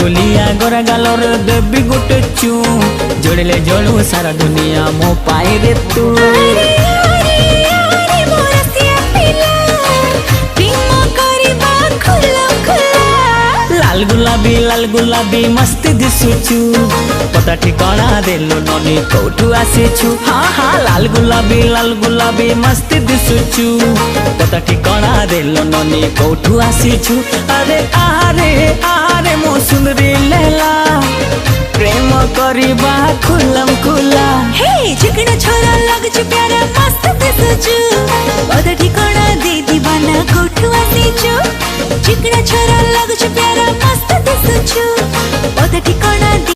गुलिया गोरा गालर देवी गोटे चू जोड़ले जोड़ू सारा दुनिया मो पाए रे तू। लाल गुलाबी मस्ती दिसुचु पता ठिकाना देलो ननी कोठू आसीछु। हाँ हाँ लाल गुलाबी मस्ती दिसुचु पता ठिकाना देलो ननी कोठू आसीछु। अरे आरे आरे मो सुंदरी लैला प्रेम करिबा खुलम खुला। हे चिकना छोरा लगछु प्यारा मस्त दिसुचु पता ठिकाना दे दीवाना कोठू आसीछु। चिकना छोरा लगछु प्यारा मस्त दिसुचु पता ठिकाना